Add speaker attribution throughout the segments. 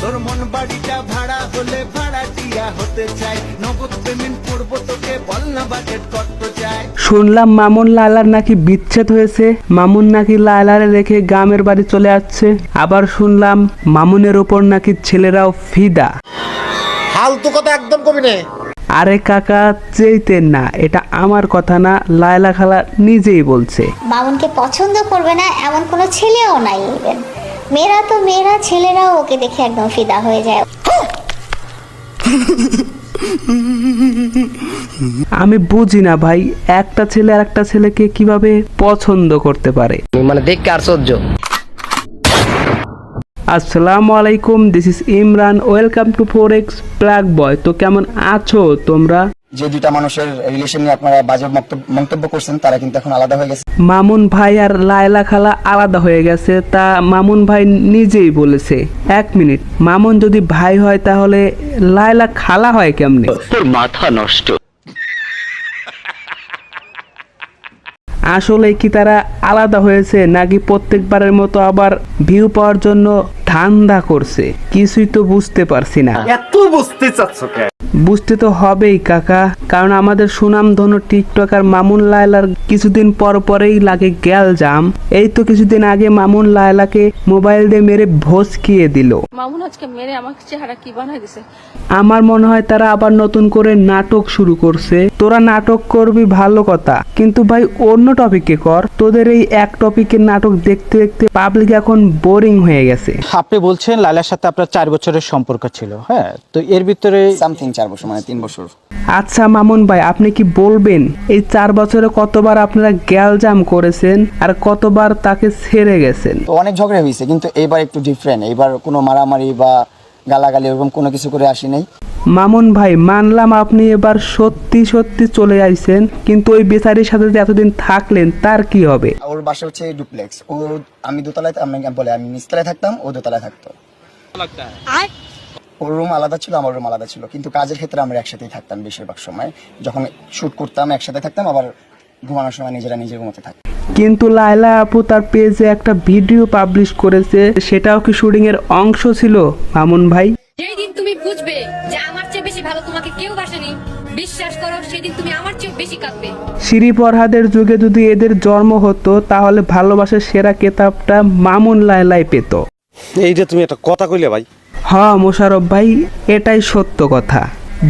Speaker 1: তোর মন বাড়িটা ভাড়া হলে ভাড়াটিয়া হতে চাই, নগদ পেমেন্ট করবো তোকে, বল না বাজেট কত চাই।
Speaker 2: শুনলাম মামুন লায়লার নাকি বিচ্ছেদ হয়েছে, মামুন নাকি লায়লারে রেখে গ্রামের বাড়ি চলে যাচ্ছে। আবার শুনলাম মামুনের ওপর নাকি ছেলেরাও ফিদা।
Speaker 3: ফালতু কথা একদম কবি নে।
Speaker 2: আরে কাকা চেইতেন না, এটা আমার কথা না, লায়লা খালা নিজেই বলছে।
Speaker 4: মামুনকে পছন্দ করবে না এমন কোনো ছেলেও নাই। ইভেন মেয়েরা তো মেয়েরা, ছেলেরাও ওকে দেখে একদম ফিদা হয়ে যায়।
Speaker 2: আমি বুঝি না ভাই, একটা ছেলে আর একটা ছেলেকে কিভাবে পছন্দ করতে পারে।
Speaker 5: মানে দেখতে আশ্চর্য।
Speaker 2: আসসালামু আলাইকুম, this is Imran, welcome to Forex Black Boy. তো কেমন আছো তোমরা?
Speaker 6: যে দুইটা মানুষের রিলেশন নিয়ে আপনারা বাজে মন্তব্য করছেন তারা কিন্তু এখন আলাদা হয়ে গেছে।
Speaker 2: মামুন ভাই আর লায়লা খালা আলাদা হয়ে গেছে, তা মামুন ভাই নিজেই বলেছে। এক মিনিট, মামুন যদি ভাই হয় তাহলে লায়লা খালা হয় কেমনে?
Speaker 5: তোর মাথা নষ্ট।
Speaker 2: আসলে কি তারা আলাদা হয়েছে নাকি প্রত্যেকবারের মতো আবার ভিউ পাওয়ার জন্য ধান্দা করছে? কিছুই তো বুঝতে পারছি না।
Speaker 3: এত বুঝতে চাচ্ছ কেন?
Speaker 2: বুঝতে তো হবেই কাকা, কারণ আমাদের সুনামধন্য টিকটকার মামুন লায়লার কিছুদিন পর পরেই লাগে গ্যালজাম। এই তো কিছুদিন আগে মামুন লায়লাকে মোবাইল দিয়ে মেরে ভসকিয়ে দিল।
Speaker 7: মামুন আজকে মেরে আমার চেহারা কি বানাই দিছে।
Speaker 2: আমার মনে হয় তারা আবার নতুন করে নাটক শুরু করছে। তোরা নাটক করবি ভালো কথা, কিন্তু ভাই অন্য টপিকে কর। তোদের এই এক টপিকের নাটক দেখতে দেখতে পাবলিক এখন বোরিং হয়ে গেছে।
Speaker 8: আপনি বলছেন লায়লার সাথে আপনার 4 বছরের সম্পর্ক ছিল, হ্যাঁ? তো এর ভিতরে
Speaker 6: সামথিং 4 বছর, মানে 3 বছর।
Speaker 2: আচ্ছা মামুন ভাই, আপনি কি বলবেন এই 4 বছরে কতবার আপনারা গ্যালজাম করেছেন আর কতবার তাকে ছেড়ে গেছেন?
Speaker 6: তো অনেক ঝগড়া হয়েছে, কিন্তু এইবার একটু ডিফারেন্ট। এইবার কোনো মারামারি বা গালাগালি এরকম কোনো কিছু করে আসি নাই।
Speaker 2: মামুন ভাই মানলাম আপনি এবার সত্যি সত্যি চলে আইছেন, কিন্তু ওই বেচারির সাথে যে এতদিন থাকলেন তার কি হবে?
Speaker 6: ওর বাসা হচ্ছে ডুপ্লেক্স। ও আমি দোতলায়, আমি নিচতলায় থাকতাম, ও দোতলায় থাকতো। ওর রুম আলাদা ছিল, আমার রুম আলাদা ছিল, কিন্তু কাজের ক্ষেত্রে আমরা একসাথেই থাকতাম বেশিরভাগ সময়। যখন শুট করতাম একসাথে থাকতাম, আবার ঘুমানোর সময় নিজেরা নিজের ঘুমাতে থাকতাম।
Speaker 2: কিন্তু লায়লা আপু তার পেজে একটা ভিডিও পাবলিশ করেছে, সেটাও কি শুটিং এর অংশ ছিল মামুন ভাই?
Speaker 9: যেই দিন তুমি বুঝবে যে আমার চেয়ে বেশি ভালো তোমাকে কেউ বাসেনি, বিশ্বাস করো সেদিন তুমি আমার চেয়ে বেশি কাঁদবে।
Speaker 2: সিরি ফরহাদের যুগে যদি এদের জন্ম হতো তাহলে ভালোবাসার সেরা কেতাবটা মামুন লায়লাই পেত।
Speaker 3: এই যে তুমি একটা কথা কইলে ভাই।
Speaker 2: হ্যাঁ মোশারফ ভাই, এটাই সত্য কথা।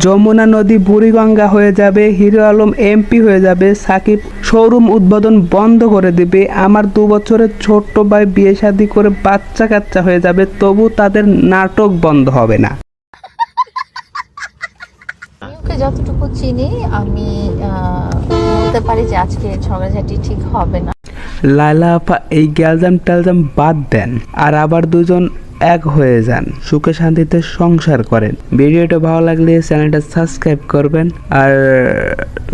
Speaker 2: যমুনা নদী বুড়িগঙ্গা হয়ে যাবে, হিরো আলম এমপি হয়ে যাবে, সাকিব শোরুম উদ্বোধন বন্ধ করে দেবে, আমার 2 বছরের ছোট্ট ভাই বিয়ে শাদী করে বাচ্চা কাচ্চা হয়ে যাবে, তবু তাদের নাটক বন্ধ হবে না।
Speaker 7: ওকে যতটুকু চিনি আমি বলতে পারি যে আজকে ঝগড়াঝাটি ঠিক হবে না।
Speaker 2: লায়লা আপা এই গ্যালজাম ট্যালজাম বাদ দেন, আর আবার দুজন এক হয়ে যান, সুখে শান্তিতে সংসার করেন। ভিডিওটা ভালো লাগলে চ্যানেলটা সাবস্ক্রাইব করবেন আর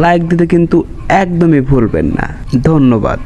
Speaker 2: লাইক দিতে কিন্তু একদমই ভুলবেন না। ধন্যবাদ।